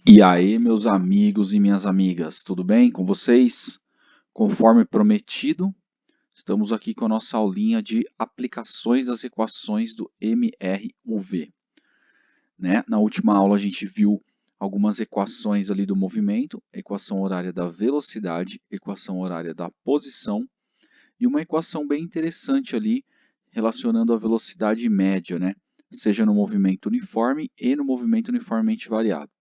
E aí, meus amigos e minhas amigas, tudo bem com vocês? Conforme prometido, estamos aqui com a nossa aulinha de aplicações das equações do MRUV. Na última aula a gente viu algumas equações ali do movimento, equação horária da velocidade, equação horária da posição e uma equação bem interessante ali relacionando a velocidade média, seja no movimento uniforme e no movimento uniformemente variado.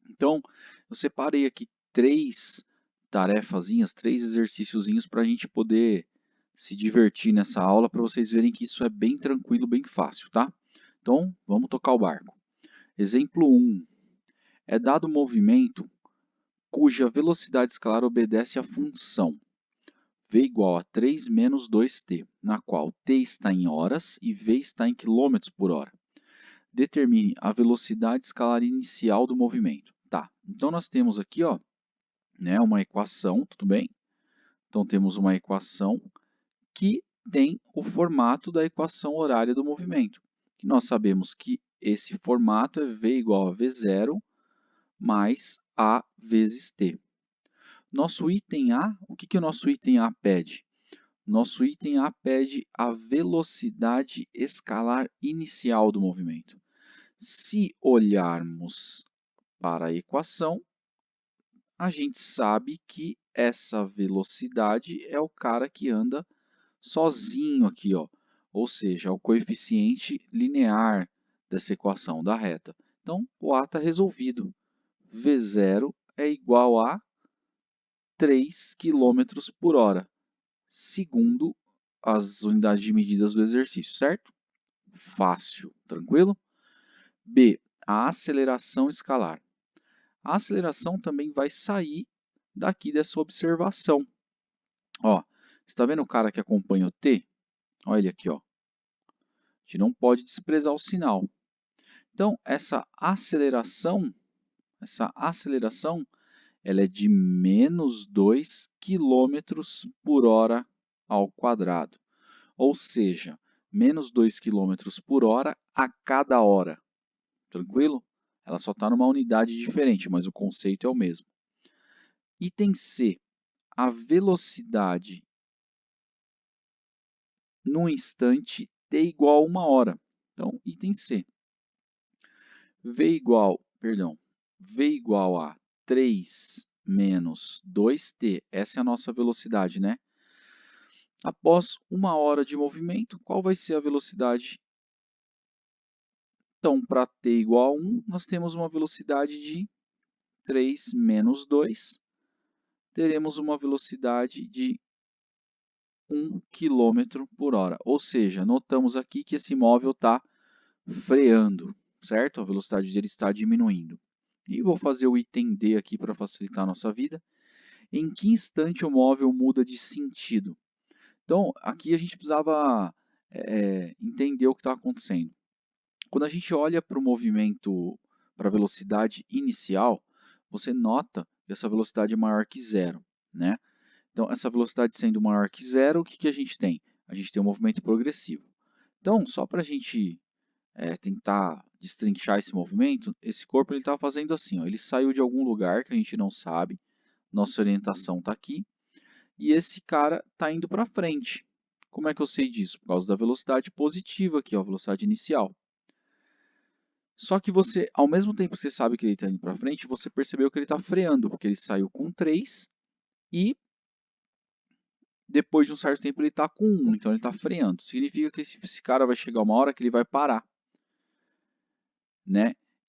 Então, eu separei aqui três tarefazinhas, três exercíciozinhos para a gente poder se divertir nessa aula, para vocês verem que isso é bem tranquilo, bem fácil, tá? Então, vamos tocar o barco. Exemplo 1. É dado um movimento cuja velocidade escalar obedece à função v igual a 3 menos 2t, na qual t está em horas e v está em quilômetros por hora. Determine a velocidade escalar inicial do movimento. Tá, então nós temos aqui uma equação, tudo bem? Então temos uma equação que tem o formato da equação horária do movimento. Que nós sabemos que esse formato é v igual a v0 mais a vezes t. Nosso item A, o que o nosso item A pede? Nosso item A pede a velocidade escalar inicial do movimento. Se olharmos para a equação, a gente sabe que essa velocidade é o cara que anda sozinho aqui, ou seja, é o coeficiente linear dessa equação da reta. Então, o A está resolvido. V0 é igual a 3 km por hora, segundo as unidades de medidas do exercício, certo? Fácil, tranquilo? B. A aceleração escalar. A aceleração também vai sair daqui dessa observação. Está vendo o cara que acompanha o t? Olha ele aqui. A gente não pode desprezar o sinal. Então, essa aceleração ela é de menos 2 km por hora ao quadrado. Ou seja, menos 2 km por hora a cada hora. Tranquilo? Ela só está numa unidade diferente, mas o conceito é o mesmo. Item C. A velocidade no instante t igual a 1 hora. Então, item C. V igual a 3 menos 2t. Essa é a nossa velocidade, Após 1 hora de movimento, qual vai ser a velocidade? Então, para t igual a 1, nós temos uma velocidade de 3 menos 2. Teremos uma velocidade de 1 km por hora. Ou seja, notamos aqui que esse móvel está freando, certo? A velocidade dele está diminuindo. E vou fazer o item D aqui para facilitar a nossa vida. Em que instante o móvel muda de sentido? Então, aqui a gente precisava entender o que está acontecendo. Quando a gente olha para o movimento, para a velocidade inicial, você nota que essa velocidade é maior que zero, Então, essa velocidade sendo maior que zero, o que a gente tem? A gente tem um movimento progressivo. Então, só para a gente tentar destrinchar esse movimento, esse corpo está fazendo assim, ele saiu de algum lugar que a gente não sabe, nossa orientação está aqui, e esse cara está indo para frente. Como é que eu sei disso? Por causa da velocidade positiva aqui, a velocidade inicial. Só que você, ao mesmo tempo que você sabe que ele está indo para frente, você percebeu que ele está freando, porque ele saiu com 3 e depois de um certo tempo ele está com 1, então ele está freando. Significa que esse cara vai chegar uma hora que ele vai parar.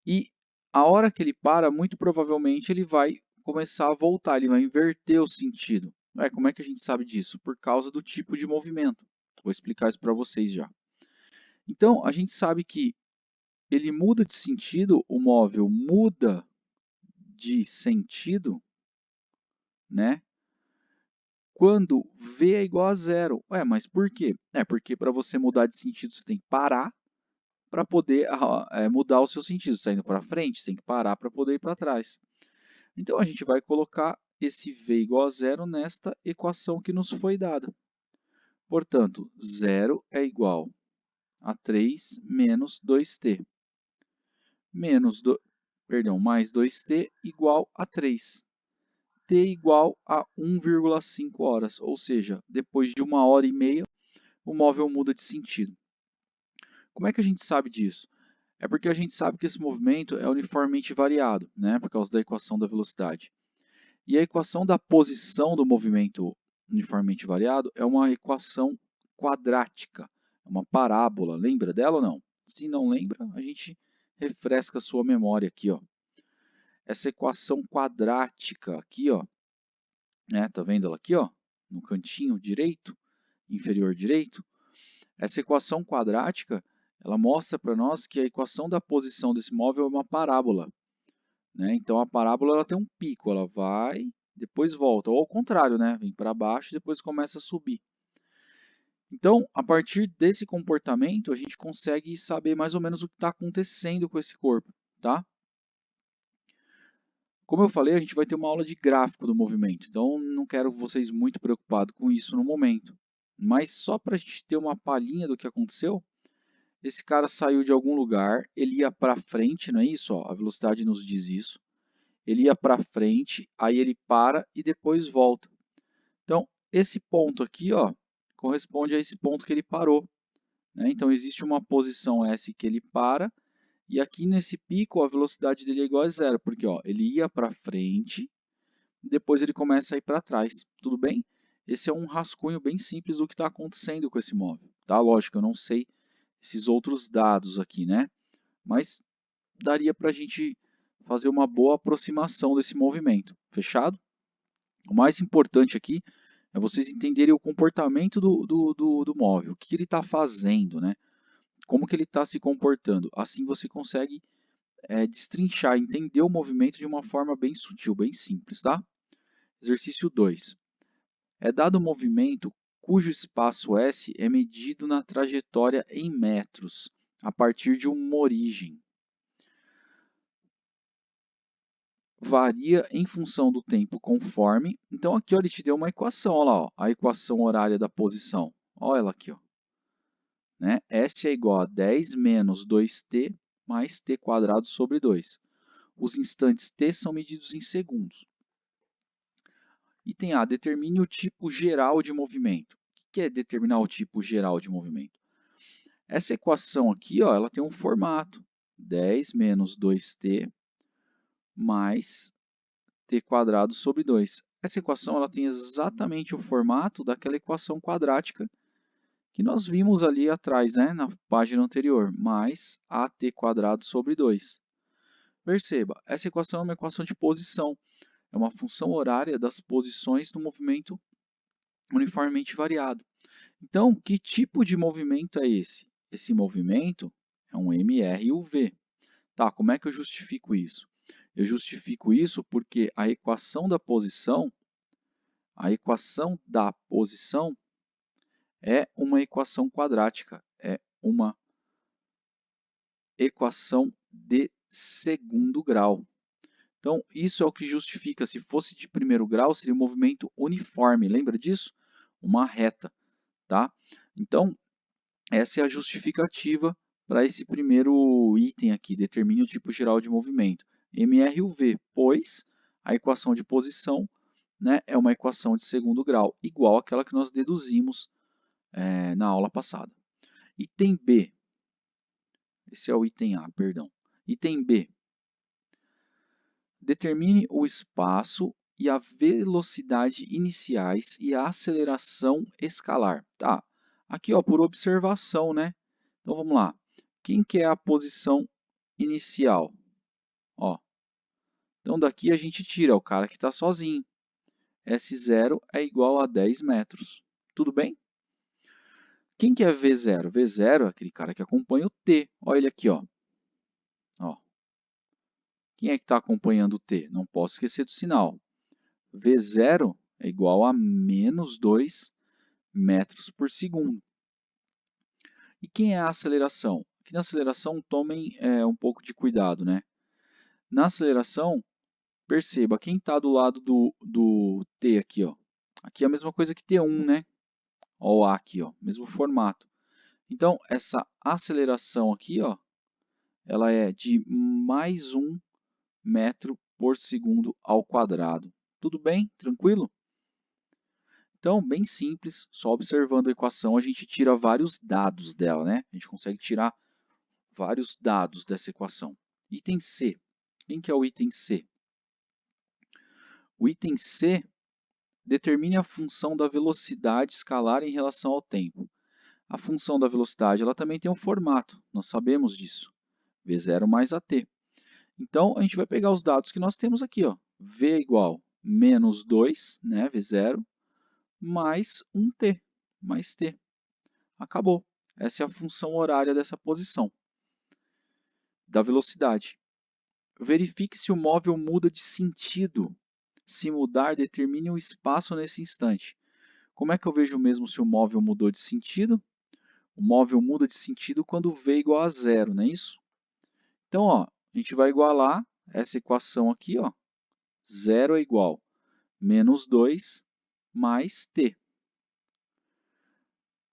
E a hora que ele para, muito provavelmente ele vai começar a voltar, ele vai inverter o sentido. Como é que a gente sabe disso? Por causa do tipo de movimento. Vou explicar isso para vocês já. Então, a gente sabe que ele muda de sentido, o móvel muda de sentido, quando v é igual a zero. Mas por quê? Porque para você mudar de sentido, você tem que parar para poder mudar o seu sentido. Você está indo para frente, você tem que parar para poder ir para trás. Então, a gente vai colocar esse v igual a zero nesta equação que nos foi dada. Portanto, zero é igual a 3 menos 2t. perdão, mais 2t igual a 3. T igual a 1,5 horas, ou seja, depois de 1h30, o móvel muda de sentido. Como é que a gente sabe disso? É porque a gente sabe que esse movimento é uniformemente variado, né, por causa da equação da velocidade. E a equação da posição do movimento uniformemente variado é uma equação quadrática, é uma parábola. Lembra dela ou não? Se não lembra, a gente refresca a sua memória aqui, ó. Essa equação quadrática aqui, ó, né, tá vendo ela aqui, ó, no cantinho direito, inferior direito? Essa equação quadrática, ela mostra para nós que a equação da posição desse móvel é uma parábola, né? Então a parábola ela tem um pico, ela vai, depois volta, ou ao contrário, né? Vem para baixo e depois começa a subir. Então, a partir desse comportamento, a gente consegue saber mais ou menos o que está acontecendo com esse corpo, tá? Como eu falei, a gente vai ter uma aula de gráfico do movimento, então não quero vocês muito preocupados com isso no momento. Mas só para a gente ter uma palhinha do que aconteceu, esse cara saiu de algum lugar, ele ia para frente, não é isso? Ó, a velocidade nos diz isso. Ele ia para frente, aí ele para e depois volta. Então, esse ponto aqui, ó, corresponde a esse ponto que ele parou, né? Então, existe uma posição S que ele para, e aqui nesse pico a velocidade dele é igual a zero, porque ó, ele ia para frente, depois ele começa a ir para trás. Tudo bem? Esse é um rascunho bem simples do que está acontecendo com esse móvel. Tá? Lógico, eu não sei esses outros dados aqui, né? Mas daria para a gente fazer uma boa aproximação desse movimento. Fechado? O mais importante aqui é vocês entenderem o comportamento do móvel, o que ele está fazendo, né? Como que ele está se comportando. Assim você consegue destrinchar, entender o movimento de uma forma bem sutil, bem simples, tá? Exercício 2. É dado um movimento cujo espaço S é medido na trajetória em metros, a partir de uma origem. Varia em função do tempo conforme. Então aqui ó, ele te deu uma equação, olha lá, ó, a equação horária da posição. Olha ela aqui, ó, né? S é igual a 10 menos 2t mais t quadrado sobre 2. Os instantes t são medidos em segundos. Item A, determine o tipo geral de movimento. O que é determinar o tipo geral de movimento? Essa equação aqui, ó, ela tem um formato. 10 menos 2t mais t quadrado sobre 2. Essa equação ela tem exatamente o formato daquela equação quadrática que nós vimos ali atrás, né, na página anterior, mais at quadrado sobre 2. Perceba, essa equação é uma equação de posição. É uma função horária das posições do movimento uniformemente variado. Então, que tipo de movimento é esse? Esse movimento é um MRUV. Tá, como é que eu justifico isso? Eu justifico isso porque a equação da posição é uma equação quadrática, é uma equação de segundo grau. Então, isso é o que justifica. Se fosse de primeiro grau, seria um movimento uniforme. Lembra disso? Uma reta. Tá? Então, essa é a justificativa para esse primeiro item aqui. Determine o tipo geral de movimento. MRUV, pois a equação de posição, né, é uma equação de segundo grau, igual àquela que nós deduzimos na aula passada. Item B. Esse é o item A, perdão. Item B. Determine o espaço e a velocidade iniciais e a aceleração escalar. Tá, aqui ó, por observação, né? Então vamos lá. Quem que é a posição inicial? Ó, então daqui a gente tira o cara que está sozinho. S0 é igual a 10 metros. Tudo bem? Quem que é V0? V0 é aquele cara que acompanha o T. Olha ele aqui, ó. Quem é que está acompanhando o T? Não posso esquecer do sinal. V0 é igual a menos 2 metros por segundo. E quem é a aceleração? Aqui na aceleração, tomem um pouco de cuidado, né? Na aceleração, perceba, quem está do lado do T aqui, ó. Aqui é a mesma coisa que T1, né? Ó, o A aqui, ó, mesmo formato. Então, essa aceleração aqui, ó, ela é de mais 1 metro por segundo ao quadrado. Tudo bem? Tranquilo? Então, bem simples, só observando a equação a gente tira vários dados dela, né? A gente consegue tirar vários dados dessa equação. Item C. Quem que é o item C? O item C determine a função da velocidade escalar em relação ao tempo. A função da velocidade ela também tem um formato, nós sabemos disso. V0 mais AT. Então, a gente vai pegar os dados que nós temos aqui. Ó. V é igual a menos 2, né, V0, mais 1t, mais t. Acabou. Essa é a função horária dessa posição da velocidade. Verifique se o móvel muda de sentido. Se mudar, determine o espaço nesse instante. Como é que eu vejo mesmo se o móvel mudou de sentido? O móvel muda de sentido quando v é igual a 0, não é isso? Então, ó, a gente vai igualar essa equação aqui. Ó. 0 é igual a menos 2 mais t.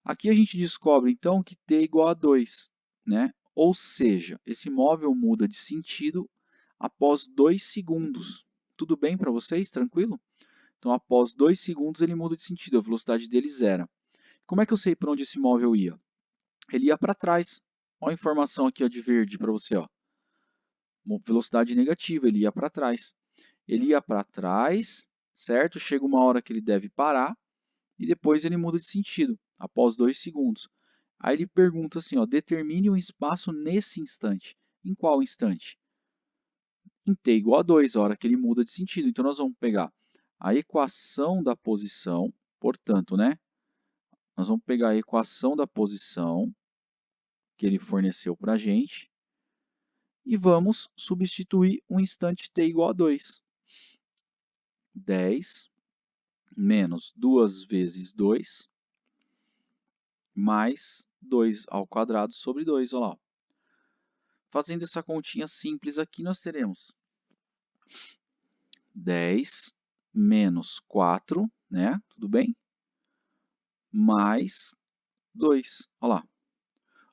Aqui a gente descobre, então, que t é igual a 2. Né? Ou seja, esse móvel muda de sentido após 2 segundos. Tudo bem para vocês? Tranquilo? Então, após 2 segundos, ele muda de sentido. A velocidade dele zera. Como é que eu sei para onde esse móvel ia? Ele ia para trás. Olha a informação aqui ó, de verde para você. Ó. Velocidade negativa, ele ia para trás. Ele ia para trás, certo? Chega uma hora que ele deve parar e depois ele muda de sentido, após 2 segundos. Aí ele pergunta assim, ó, determine um espaço nesse instante. Em qual instante? Em t igual a 2, a hora que ele muda de sentido. Então, nós vamos pegar a equação da posição, portanto, né? Nós vamos pegar a equação da posição que ele forneceu para a gente e vamos substituir um instante t igual a 2. 10 menos 2 vezes 2 mais 2 ao quadrado sobre 2. Olha lá. Fazendo essa continha simples aqui, nós teremos 10 menos 4, né? Tudo bem? Mais 2. Olha lá.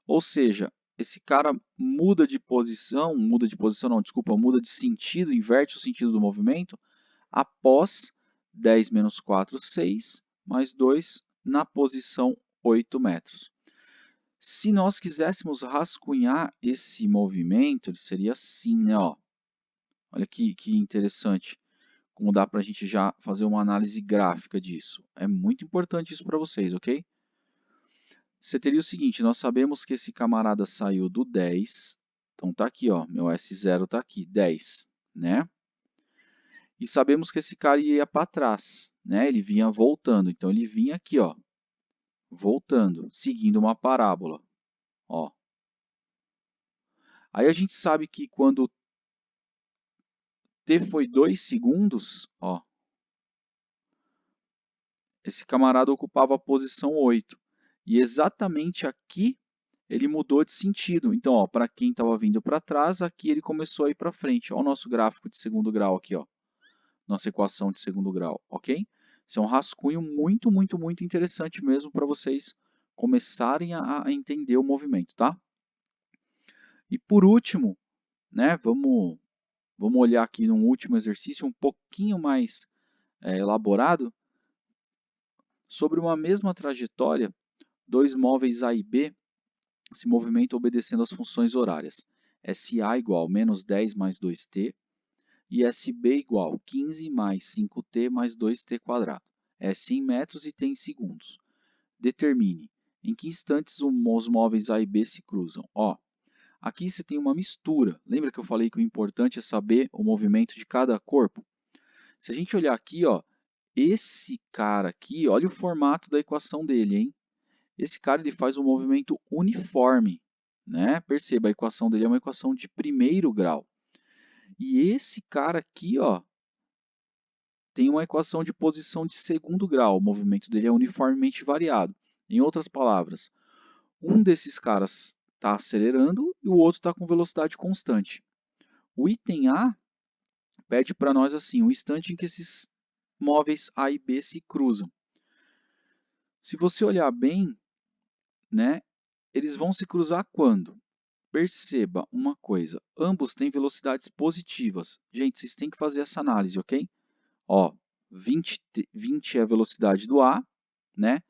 Ou seja, esse cara muda de posição não, desculpa, muda de sentido, inverte o sentido do movimento após 10 menos 4, 6, mais 2 na posição 8 metros. Se nós quiséssemos rascunhar esse movimento, ele seria assim, né? Ó. Olha que interessante, como dá para a gente já fazer uma análise gráfica disso. É muito importante isso para vocês, ok? Você teria o seguinte, nós sabemos que esse camarada saiu do 10, então está aqui, ó, meu S0 está aqui, 10, né? E sabemos que esse cara ia para trás, né? Ele vinha voltando, então ele vinha aqui, ó, voltando, seguindo uma parábola, ó. Aí a gente sabe que quando t foi 2 segundos, ó, esse camarada ocupava a posição 8. E exatamente aqui ele mudou de sentido. Então, para quem estava vindo para trás, aqui ele começou a ir para frente. Olha o nosso gráfico de segundo grau aqui, ó. Nossa equação de segundo grau, ok? Isso é um rascunho muito, muito, muito interessante mesmo para vocês começarem a entender o movimento, tá? E por último, né, vamos olhar aqui num último exercício um pouquinho mais elaborado sobre uma mesma trajetória, dois móveis A e B se movimentam obedecendo às funções horárias. SA igual menos 10 mais 2t e SB igual 15 mais 5t mais 2t quadrado. S em metros e t em segundos. Determine em que instantes os móveis A e B se cruzam. Ó, aqui você tem uma mistura. Lembra que eu falei que o importante é saber o movimento de cada corpo? Se a gente olhar aqui, ó, esse cara aqui, olha o formato da equação dele, hein? Esse cara ele faz um movimento uniforme, né? Perceba, a equação dele é uma equação de primeiro grau. E esse cara aqui, ó, tem uma equação de posição de segundo grau. O movimento dele é uniformemente variado. Em outras palavras, um desses caras está acelerando e o outro está com velocidade constante. O item A pede para nós assim, o instante em que esses móveis A e B se cruzam. Se você olhar bem, né, eles vão se cruzar quando? Perceba uma coisa, ambos têm velocidades positivas. Gente, vocês têm que fazer essa análise, ok? Ó, 20 é a velocidade do A, né?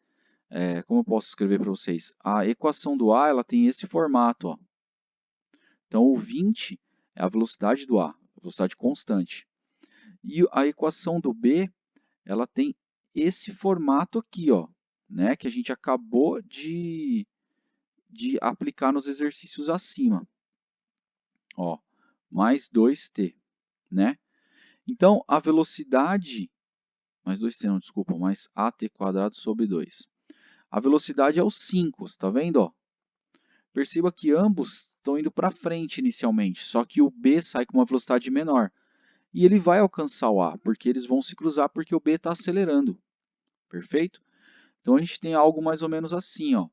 Como eu posso escrever para vocês? A equação do A ela tem esse formato. Ó. Então, o 20 é a velocidade do A, a velocidade constante. E a equação do B ela tem esse formato aqui, ó, né? Que a gente acabou de aplicar nos exercícios acima. Ó, mais 2t, né? Então, a velocidade, mais 2t não, desculpa, mais at² sobre 2. A velocidade é o 5, está vendo? Ó? Perceba que ambos estão indo para frente inicialmente, só que o B sai com uma velocidade menor. E ele vai alcançar o A, porque eles vão se cruzar porque o B está acelerando. Perfeito? Então a gente tem algo mais ou menos assim. Ó.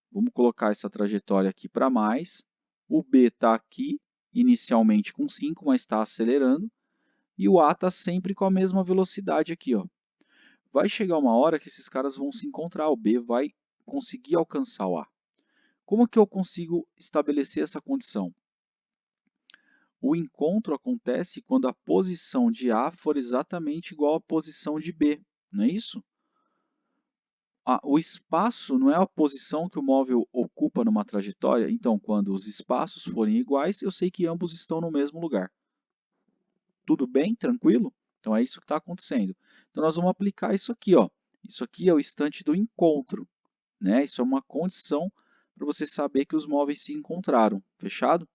Vamos colocar essa trajetória aqui para mais. O B está aqui, inicialmente com 5, mas está acelerando. E o A está sempre com a mesma velocidade aqui. Ó. Vai chegar uma hora que esses caras vão se encontrar. O B vai conseguir alcançar o A. Como que eu consigo estabelecer essa condição? O encontro acontece quando a posição de A for exatamente igual à posição de B, não é isso? O espaço não é a posição que o móvel ocupa numa trajetória, então quando os espaços forem iguais, eu sei que ambos estão no mesmo lugar. Tudo bem? Tranquilo? Então é isso que está acontecendo. Então nós vamos aplicar isso aqui. Ó. Isso aqui é o instante do encontro. Né? Isso é uma condição para você saber que os móveis se encontraram. Fechado?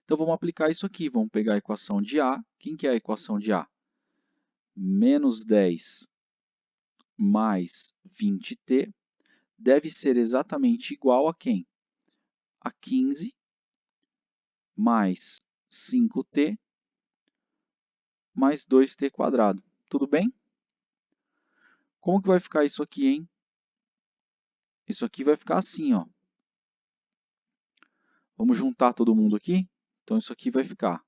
Então vamos aplicar isso aqui. Vamos pegar a equação de A. Quem que é a equação de A? Menos 10 mais 20t deve ser exatamente igual a quem? A 15 mais 5t mais 2t². Tudo bem? Como que vai ficar isso aqui, hein? Isso aqui vai ficar assim, ó. Vamos juntar todo mundo aqui? Então isso aqui vai ficar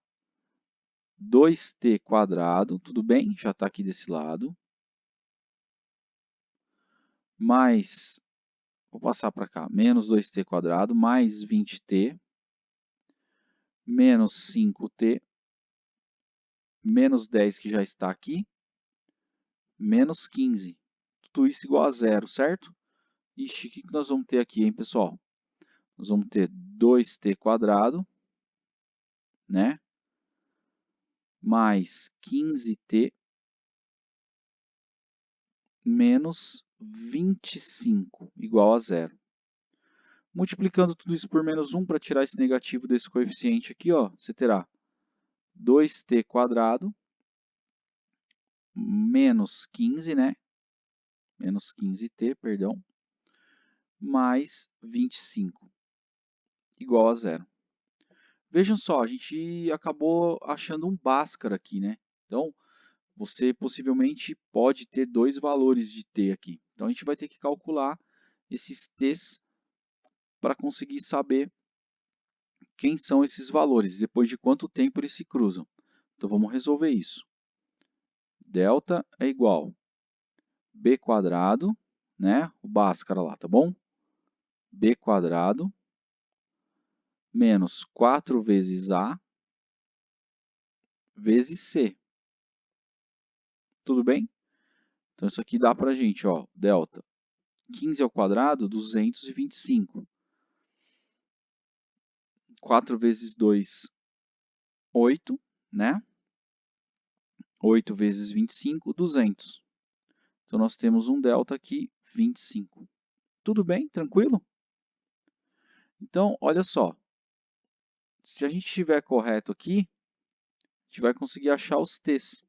2t², tudo bem? Já está aqui desse lado. Mais, vou passar para cá, menos 2t² mais 20t, menos 5t, menos 10 que já está aqui, menos 15. Tudo isso igual a zero, certo? Ixi, o que nós vamos ter aqui, hein, pessoal? Nós vamos ter 2t², né? Mais 15t menos 25, igual a zero. Multiplicando tudo isso por menos 1 para tirar esse negativo desse coeficiente aqui, ó, você terá 2t² menos 15, né? Menos 15t, perdão, mais 25, igual a zero. Vejam só, a gente acabou achando um Bhaskara aqui, né? Então, você possivelmente pode ter dois valores de t aqui. Então, a gente vai ter que calcular esses t's para conseguir saber quem são esses valores, depois de quanto tempo eles se cruzam. Então, vamos resolver isso. Delta é igual a b², né? O Bhaskara lá, tá bom? b² menos 4 vezes a vezes c. Tudo bem? Então, isso aqui dá para a gente, ó, delta 15 ao quadrado, 225. 4 vezes 2, 8, né? 8 vezes 25, 200. Então, nós temos um delta aqui, 25. Tudo bem? Tranquilo? Então, olha só. Se a gente estiver correto aqui, a gente vai conseguir achar os t's.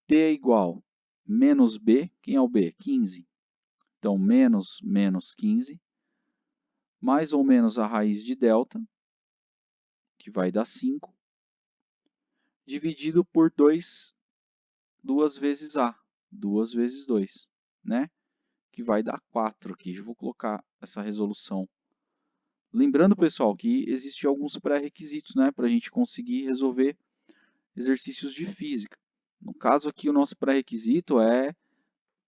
T é igual a menos b. Quem é o b? 15. Então, menos 15, mais ou menos a raiz de delta, que vai dar 5, dividido por 2 vezes a, 2 vezes 2, né? Que vai dar 4 aqui. Eu vou colocar essa resolução. Lembrando, pessoal, que existem alguns pré-requisitos, né, para a gente conseguir resolver exercícios de física. No caso aqui, o nosso pré-requisito é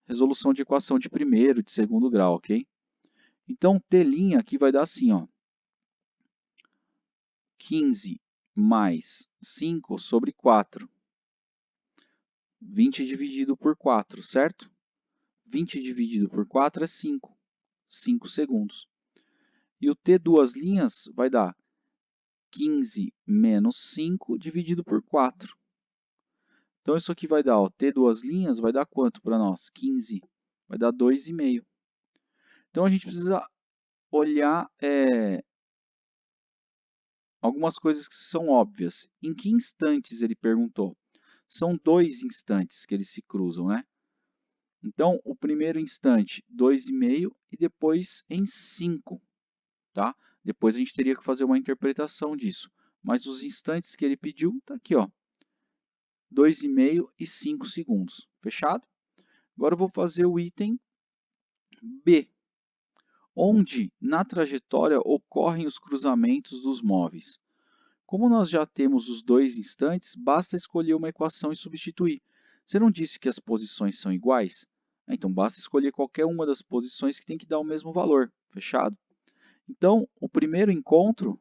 resolução de equação de primeiro e de segundo grau, ok? Então, T' aqui vai dar assim, ó, 15 mais 5 sobre 4. 20 dividido por 4, certo? 20 dividido por 4 é 5. 5 segundos. E o T duas linhas vai dar 15 menos 5 dividido por 4. Então, isso aqui vai dar, ó, T duas linhas vai dar quanto para nós? 15. Vai dar 2,5. Então, a gente precisa olhar algumas coisas que são óbvias. Em que instantes ele perguntou? São 2 instantes que eles se cruzam, né? Então, o primeiro instante, 2,5 e depois em 5. Tá? Depois a gente teria que fazer uma interpretação disso. Mas os instantes que ele pediu, está aqui, ó, 2,5 e 5 segundos. Fechado? Agora eu vou fazer o item B, onde na trajetória ocorrem os cruzamentos dos móveis. Como nós já temos os 2 instantes, basta escolher uma equação e substituir. Você não disse que as posições são iguais? Então, basta escolher qualquer uma das posições que tem que dar o mesmo valor. Fechado? Então, o primeiro encontro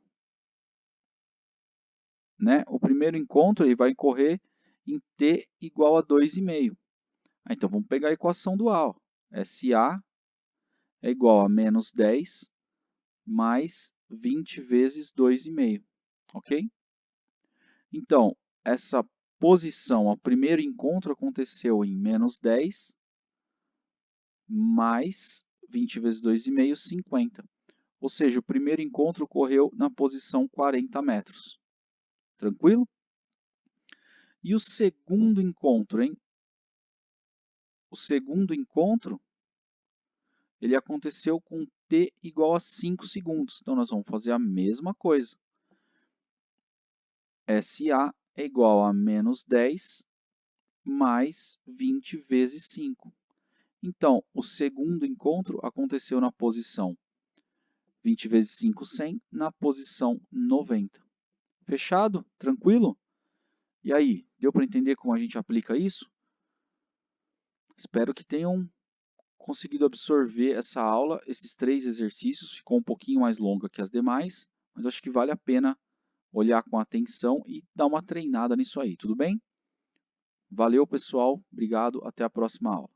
ele vai incorrer em t igual a 2,5. Então, vamos pegar a equação do A. Ó. SA é igual a menos 10 mais 20 vezes 2,5. Ok? Então, essa posição, o primeiro encontro aconteceu em menos 10 mais 20 vezes 2,5, 50. Ou seja, o primeiro encontro ocorreu na posição 40 metros. Tranquilo? E o segundo encontro, hein? O segundo encontro, ele aconteceu com t igual a 5 segundos. Então, nós vamos fazer a mesma coisa. SA é igual a menos 10 mais 20 vezes 5. Então, o segundo encontro aconteceu na posição 20 vezes 5, 100, na posição 90. Fechado? Tranquilo? E aí, deu para entender como a gente aplica isso? Espero que tenham conseguido absorver essa aula, esses 3 exercícios. Ficou um pouquinho mais longa que as demais, mas acho que vale a pena olhar com atenção e dar uma treinada nisso aí, tudo bem? Valeu, pessoal. Obrigado. Até a próxima aula.